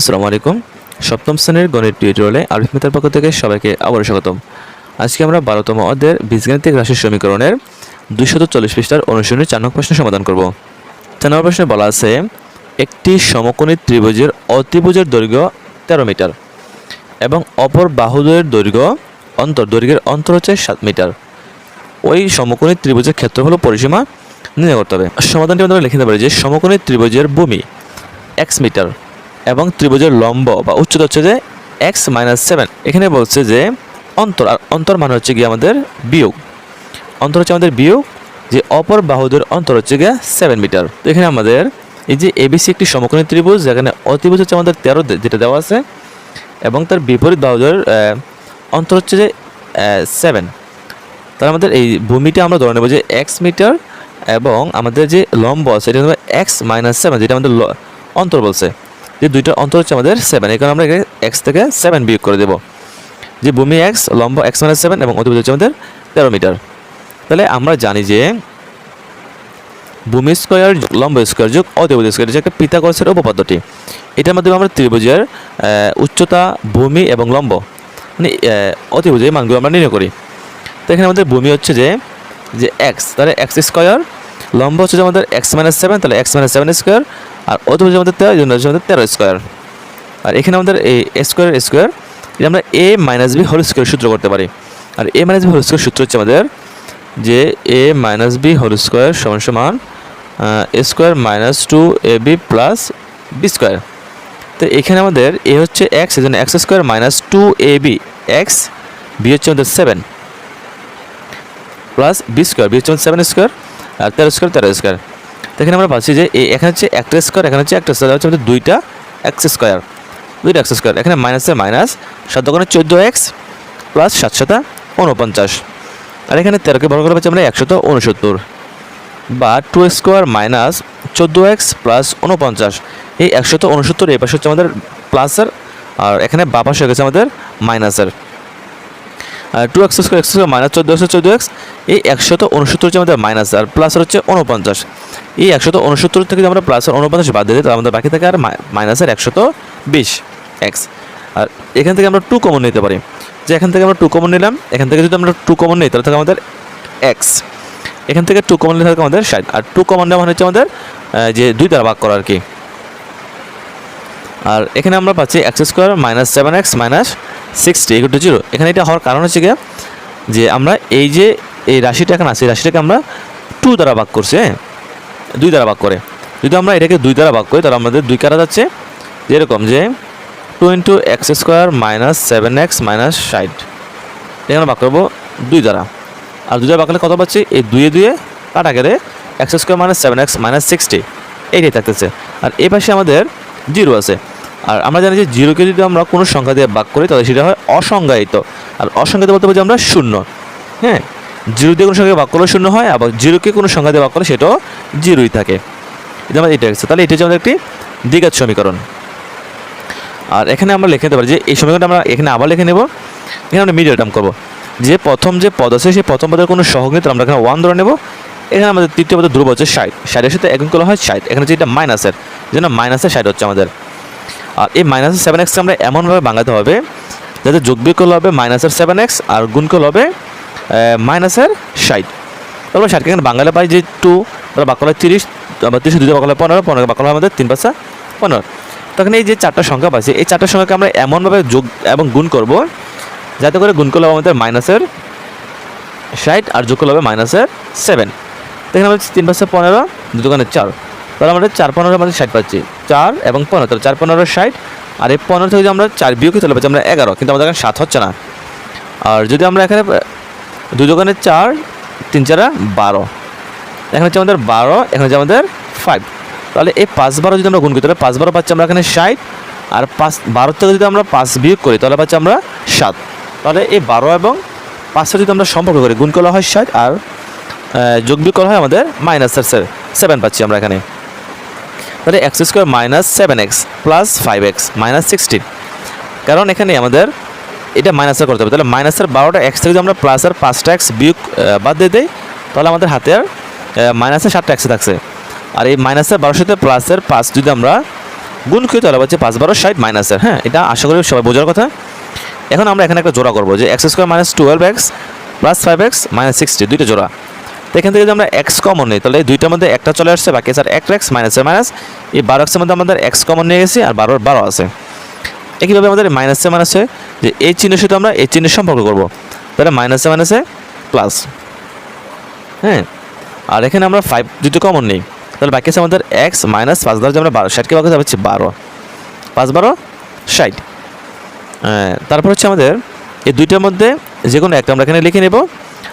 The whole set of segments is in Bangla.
আসসালামু আলাইকুম। সপ্তম শ্রেণীর গণিত টিউটোরিয়ালে আরিফ মিতার পক্ষ থেকে সবাইকে আবারও স্বাগতম। আজকে আমরা 12তম অধ্যায়ের বীজগাণিতিক রাশির সমীকরণের 240 পৃষ্ঠার অনুশীলনী 4 নং প্রশ্ন সমাধান করব। 4 নম্বর প্রশ্নে বলা আছে একটি সমকোণী ত্রিভুজের অতিভুজের দৈর্ঘ্য 13 মিটার এবং অপর বাহুদ্বয়ের দৈর্ঘ্যের অন্তর হচ্ছে 7 মিটার। ওই সমকোণী ত্রিভুজের ক্ষেত্রফল পরিসীমা নির্ণয় করতে হবে। সমাধানটি আমরা লিখে দিতে পারি যে সমকোণী ত্রিভুজের ভূমি x মিটার এবং ত্রিভুজের লম্ব বা উচ্চতা হচ্ছে যে x-7। এখানে বলছে যে অন্তর মানে হচ্ছে গিয়ে আমাদের বিয়োগ, অন্তর হচ্ছে আমাদের বিয়োগ, যে অপর বাহুদের অন্তর হচ্ছে গিয়ে 7 মিটার। তো এখানে আমাদের এই যে এবিসি একটি সমকোণী ত্রিভুজ, যেখানে অতিভুজ হচ্ছে আমাদের 13 যেটা দেওয়া আছে এবং তার বিপরীত বাহুদের অন্তর হচ্ছে যে 7। তাহলে আমাদের এই ভূমিটা আমরা ধরে নেব যে x মিটার এবং আমাদের যে লম্ব আছে এটা হলো x-7, যেটা আমাদের অন্তর বলছে যে দুইটার অন্তর হচ্ছে আমাদের 7। এই কারণে আমরা x থেকে 7 বিয়োগ করে দেব। যে ভূমি x, লম্ব x-7 এবং অতিভুজ হচ্ছে আমাদের 13 মিটার। তাহলে আমরা জানি যে ভূমি স্কয়ার লম্ব স্কয়ার যোগ অতিভুজ স্কয়ার যে একটা পিথাগোরাসের উপপাদ্যটি, এটার মাধ্যমে আমরা ত্রিভুজের উচ্চতা, ভূমি এবং লম্ব মানে অতিভুজের মানগুলো আমরা নির্ণয় করি। তো এখানে আমাদের ভূমি হচ্ছে যে x, তাহলে x স্কয়ার, লম্ব হচ্ছে যে আমাদের x-7, তাহলে x-7 স্কয়ার, আর অতিভুজ আমাদের 13, এই জন্য হচ্ছে আমাদের 13 স্কয়ার। আর এখানে আমাদের এই স্কয়ার এটা আমরা a - b হোল স্কয়ার সূত্র করতে পারি। আর a - b হোল স্কয়ার সূত্র হচ্ছে আমাদের যে a - b হোল স্কয়ার সমান a square minus 2ab plus b square. তো এখানে আমাদের a হচ্ছে x, এই জন্য x square minus 2ab x, b হচ্ছে আমাদের 7 প্লাস b স্কয়ার, b হচ্ছে 7 স্কয়ার আর 13 স্কয়ার। তো এখানে আমরা পাচ্ছি যে এখানে হচ্ছে একটা স্কয়ার, এখানে হচ্ছে একটা স্কয়ার, হচ্ছে আমাদের দুইটা x স্কয়ার, এখানে মাইনাসের মাইনাস 7 × 14x প্লাস 7 × 49, আর এখানে 13কে বর্গ করে পাচ্ছি আমরা 169 বা 2 স্কয়ার মাইনাস 14x প্লাস 49। এই 169 এই পাশে হচ্ছে আমাদের প্লাসের, আর এখানে বাঁ পাশে হয়ে গেছে আমাদের মাইনাসের। 2x স্কয়ার মাইনাস 14x, এই 169 হচ্ছে আমাদের মাইনাস আর প্লাসের হচ্ছে 49। এই 169 থেকে যদি আমরা প্লাসের 49 বাদ দিয়ে দিই তাহলে আমাদের বাকি থাকে আর মাইনাসের 120x। আর এখান থেকে আমরা 2 কমন নিতে পারি, যে এখান থেকে আমরা 2 কমন নিলাম, এখান থেকে যদি আমরা 2 কমন নিই তাহলে থাকে আমাদের x, এখান থেকে 2 কমন নিলে থাকে আমাদের 60, আর 2 কমন নেওয়া মানে হচ্ছে আমাদের যে 2 দ্বারা ভাগ করা আর কি। আর এখানে আমরা পাচ্ছি x square minus 7x minus 60 = 0। এখানে এটা হওয়ার কারণ হচ্ছে গিয়ে যে আমরা এই যে এই রাশিটা এখানে আছে, এই রাশিটাকে আমরা 2 দ্বারা ভাগ করছি, 2 দ্বারা ভাগ করে যদি আমরা এটাকে 2 দ্বারা ভাগ করি তাহলে আমাদের 2 কাটা যাচ্ছে, যেরকম যে 2 × x square minus 7x minus 60, এখানে ভাগ করবো 2 দ্বারা, আর 2 দ্বারা ভাগ করলে কত পাচ্ছি, এই 2 এ 2 কাটা গেলে x square minus 7x minus 60 এইটাই থাকতেছে। আর এই পাশে আমাদের 0 আছে, আর আমরা জানি যে 0কে যদি আমরা কোনো সংখ্যা দিয়ে ভাগ করি তাহলে সেটা হয় অসংজ্ঞায়িত, আর অসংজ্ঞায়িত বলতে বুঝি আমরা 0। হ্যাঁ, 0 দিয়ে কোনো সংখ্যা ভাগ করলে 0 হয়, আবার 0কে কোনো সংখ্যা দিয়ে ভাগ করলে সেটাও 0ই থাকে। এটা আমাদের এটা আছে, তাহলে এটা হচ্ছে আমাদের একটি দ্বিঘাত সমীকরণ। আর এখানে আমরা লিখে নিতে পারি যে এই সমীকরণটা আমরা এখানে আবার লিখে নেব, এখানে আমরা মিডল টার্ম করবো, যে প্রথম যে পদ আছে সেই প্রথম পদের কোনো সহগ নেই, আমরা এখানে 1 ধরে নেব। এখানে আমাদের তৃতীয় পদের ধ্রুব হচ্ছে 60, 60-এর সাথে এক গুণ করলে হয় 60, এখানে হচ্ছে এটা মাইনাসের, এই জন্য মাইনাসের 60 হচ্ছে আমাদের। আর এই মাইনাসের 7x আমরা এমনভাবে ভাঙাতে হবে যাতে যোগ বিয়োগ করলে হবে মাইনাসের 7x আর গুণ করলে হবে মাইনাসের 60। তারপর 60কে এখানে বাঙালি পাই যে 2 ভাগ করলে 30, আবার 30 2 ভাগ করলে 15, 15 ভাগ করলে আমাদের 3 × 5 = 15। তখন এই যে 4টা সংখ্যা পাচ্ছি, এই 4টা সংখ্যাকে আমরা এমনভাবে যোগ এবং গুণ করব যাতে করে গুণ করলে আমাদের মাইনাসের 60 আর যোগ করলে হবে মাইনাসের 7। এখানে আমাদের 3 × 5 = 15, 2 × 4, তাহলে আমাদের 4 × 15 আমাদের 60 পাচ্ছি, 4 এবং 15, তাহলে 4 × 15 = 60, আর এই 15 থেকে যদি আমরা 4 বিয়োগ করি তাহলে পাচ্ছি আমরা 11, কিন্তু আমাদের এখানে 7 হচ্ছে না। আর যদি আমরা এখানে 2 × 4 3 × 4 = 12, এখানে হচ্ছে আমাদের 12, এখানে হচ্ছে আমাদের 5, তাহলে এই 5 12 যদি আমরা গুণ করি তাহলে 5 12 পাচ্ছি আমরা এখানে 60, আর 5 12 থেকে যদি আমরা 5 বিয়োগ করি তাহলে পাচ্ছি আমরা 7। তাহলে এই 12 এবং 5 যদি আমরা সম্পর্ক করি গুণ করা হয় 60 আর যোগ বিয়োগ করা হয় আমাদের মাইনাসের 7 পাচ্ছি আমরা এখানে। তাহলে x square minus 7x plus 5x minus 16, কারণ এখানে আমাদের এটা মাইনাসের করতে হবে, তাহলে মাইনাসের 12টা x থেকে যদি আমরা প্লাসের 5টা x বিয়োগ বাদ দিয়ে দিই তাহলে আমাদের হাতে আর মাইনাসের 7টা x থাকছে। আর এই মাইনাসের 12 সাথে প্লাসের 5 যদি আমরা গুণ করি তাহলে পাচ্ছি 5 12 60 মাইনাসের। হ্যাঁ, এটা আশা করি সবাই বোঝার কথা। এখন আমরা এখানে একটা জোড়া করবো যে x square minus 12x plus 5x minus 60 দুইটা জোড়া। তো এখান থেকে যদি আমরা এক্স কমন নিই তাহলে এই দুইটার মধ্যে একটা চলে আসছে, বাকি স্যার x মাইনাসের মাইনাস, এই 12x-এর মধ্যে আমাদের এক্স কমন নিয়ে গেছি আর 12 আছে। একইভাবে আমাদের মাইনাসে মাইনাসে যে এই চিহ্নের সাথে আমরা এই চিহ্নের সম্পর্ক করবো, তাহলে মাইনাসে মাইনাসে প্লাস। হ্যাঁ, আর এখানে আমরা 5 যদি কমন নিই তাহলে বাকি আছে আমাদের এক্স মাইনাস 5 দ্বারা যে আমরা 12 60কে বাকি যাচ্ছে 12, 5 12 60। তারপর হচ্ছে আমাদের এই দুইটার মধ্যে যে কোনো একটা আমরা এখানে লিখে নেব,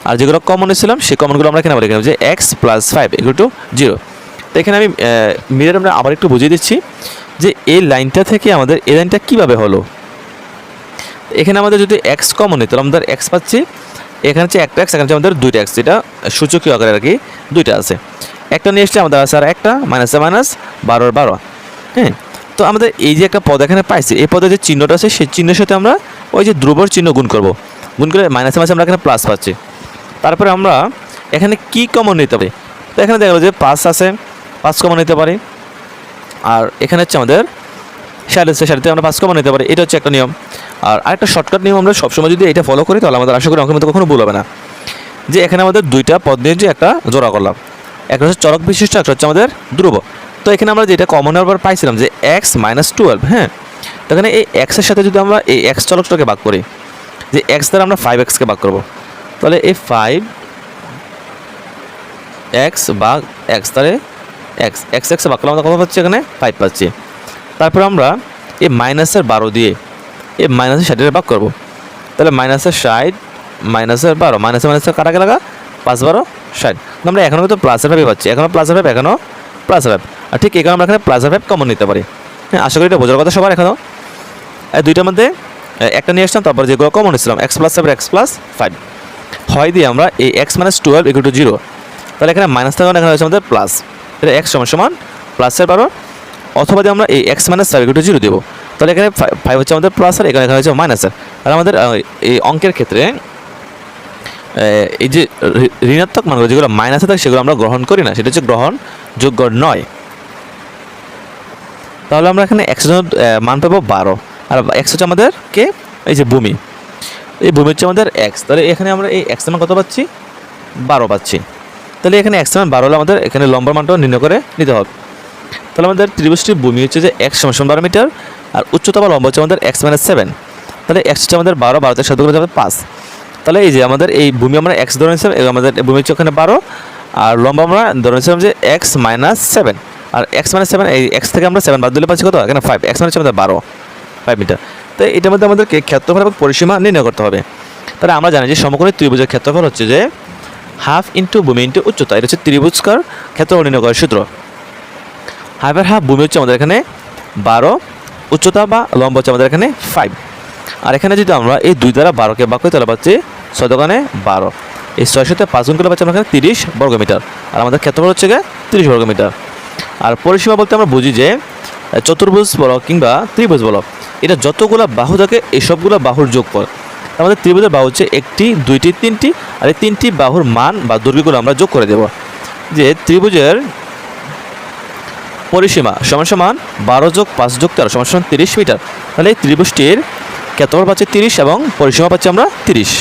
আর যেগুলো কমন ছিলাম সেই কমনগুলো আমরা এখানে আবার লিখে নেব যে এক্স প্লাস 5 ইকুয়াল টু 0। তো এখানে আমি মিরর আমরা আবার একটু বুঝিয়ে দিচ্ছি যে এই লাইনটা থেকে আমাদের এই লাইনটা কীভাবে হলো। এখানে আমাদের যদি এক্স কমন নিই তাহলে আমাদের এক্স পাচ্ছি, এখানে হচ্ছে একটা এক্স, এখানে হচ্ছে আমাদের দুইটা এক্স, এটা সূচকীয় আকারে আর কি দুইটা আছে। একটা নিয়ে এসলে আমাদের আছে আর একটা মাইনাসে মাইনাস 12। হ্যাঁ, তো আমাদের এই যে একটা পদ এখানে পাইছি, এই পদে যে চিহ্নটা আছে সেই চিহ্নের সাথে আমরা ওই যে ধ্রুবর চিহ্ন গুণ করব, গুণ করে মাইনাসে মাইনাসে আমরা এখানে প্লাস পাচ্ছি। তারপরে আমরা এখানে কি কমন নিতে পারি, তো এখানে দেখা গেলো যে 5 আছে, 5 কমন নিতে পারি। আর এখানে হচ্ছে আমাদের 60 আমরা 5 কমন নিতে পারি, এটা হচ্ছে একটা নিয়ম। আর আরেকটা শর্টকাট নিয়ম আমরা সবসময় যদি এটা ফলো করি তাহলে আমাদের আশা করি অঙ্কের মধ্যে কখনো ভুল হবে না। যে এখানে আমাদের দুইটা পদ নিয়ে যে একটা জোড়া করলাম, একটা হচ্ছে চলক বিশিষ্ট, একটা হচ্ছে আমাদের ধ্রুব। তো এখানে আমরা যেটা কমন নেওয়ার পর পাইছিলাম যে এক্স মাইনাস 12। হ্যাঁ, তো এখানে এই এক্সের সাথে যদি আমরা এই এক্স চলকটাকে ভাগ করি, যে এক্স দ্বারা আমরা 5xকে ভাগ করবো, তাহলে এই 5x ভাগ এক্স, তাহলে এক্স ভাগ করলে আমরা কত পাচ্ছি, এখানে 5 পাচ্ছি। তারপর আমরা এই মাইনাসের 12 দিয়ে এই মাইনাসের 60 ভাগ করবো, তাহলে মাইনাসের 60 মাইনাসের 12, মাইনাসে মাইনাসের কাটাকে লাগা 5 12 60। আমরা এখনও কিন্তু প্লাসের 5 পাচ্ছি, এখনও প্লাসের 5, এখনও প্লাসের 5। আর ঠিক এখানে আমরা এখানে প্লাসের 5 কমন নিতে পারি। হ্যাঁ, আশা করি এটা বোঝার কথা সবার। এখনও এই দুইটার মধ্যে একটা নিয়ে আসলাম, তারপর যেগুলো কমন নিয়েছিলাম এক্স প্লাস 7 এক্স প্লাস 5 হয় দিয়ে আমরা এই এক্স মাইনাস 12 ইকুয়াল টু 0, তাহলে এখানে মাইনাস থাকার এখানে হচ্ছে আমাদের প্লাস, তাহলে এক্স সমান সমান প্লাসের 12, অথবা দিয়ে আমরা এই এক্স মাইনাস 5 ইকুয়াল টু 0 দেবো, তাহলে এখানে 5 হচ্ছে আমাদের প্লাস আর এখানে হচ্ছে মাইনাসের। আর আমাদের এই অঙ্কের ক্ষেত্রে এই যে ঋণাত্মক মানগুলো যেগুলো মাইনাসে থাকে সেগুলো আমরা গ্রহণ করি না, সেটা হচ্ছে গ্রহণযোগ্য নয়। তাহলে আমরা এখানে এক্স মান পাবো 12, আর এক্স হচ্ছে আমাদের কে, এই যে ভূমি, এই ভূমি হচ্ছে আমাদের এক্স। তাহলে এখানে আমরা এই এক্স মান কত পাচ্ছি, 12 পাচ্ছি। তাহলে এখানে এক্স মান 12 হলে আমাদের এখানে লম্বা মানটাও নির্ণয় করে নিতে হবে। তাহলে আমাদের ত্রিভুজটির ভূমি হচ্ছে যে এক্স সমান 12 মিটার, আর উচ্চতা বা লম্বা হচ্ছে আমাদের এক্স মাইনাস 7। তাহলে এক্স হচ্ছে আমাদের 12, 12 থেকে 7 করে যাবে 5। তাহলে এই যে আমাদের এই ভূমি আমরা এক্স ধরে নিয়েছিলাম, এবং আমাদের ভূমি হচ্ছে ওখানে 12, আর লম্বা আমরা ধরে নিয়েছিলাম যে এক্স মাইনাস 7। আর এক্স মাইনাস 7, এই এক্স থেকে আমরা 7 বাদ দিলে পাচ্ছি কত, এখানে 5, এক্স মানে হচ্ছে আমাদের 12 5 মিটার। তো এটার মধ্যে আমাদেরকে ক্ষেত্রফল এবং পরিসীমা নির্ণয় করতে হবে। তাহলে আমরা জানি যে সমকোণী ত্রিভুজের ক্ষেত্রফল হচ্ছে যে হাফ ইন্টু ভূমি ইন্টু উচ্চতা, এটা হচ্ছে ত্রিভুজকার ক্ষেত্রফল নির্ণয় করার সূত্র। হাফের হাফ ভূমি হচ্ছে আমাদের এখানে 12, উচ্চতা বা লম্বা হচ্ছে আমাদের এখানে 5। আর এখানে যদি আমরা এই 2 দ্বারা 12কে ভাগ করি তাহলে পাচ্ছি 6 দোকানে 12, এই 6 সাথে 5 গুণ করলে পাচ্ছি আমরা এখানে 30 বর্গমিটার, আর আমাদের ক্ষেত্রফল হচ্ছে 30 বর্গমিটার। আর পরিসীমা বলতে আমরা বুঝি যে চতুর্ভুজ বলো কিংবা ত্রিভুজ বলো, এটা যতগুলো বাহু থাকে এই সবগুলো বাহুর যোগফল। আমাদের ত্রিভুজের বাহু হচ্ছে 1টি 2টি 3টি, আর এই 3টি বাহুর মান বা দৈর্ঘ্যগুলো আমরা যোগ করে দেব। যে ত্রিভুজের পরিসীমা সমান সমান 12 যোগ 5 যোগ 13 সমান সমান 30 মিটার। তাহলে এই ত্রিভুজটির ক্ষেত্রফল পাচ্ছে 30 এবং পরিসীমা পাচ্ছি আমরা 30।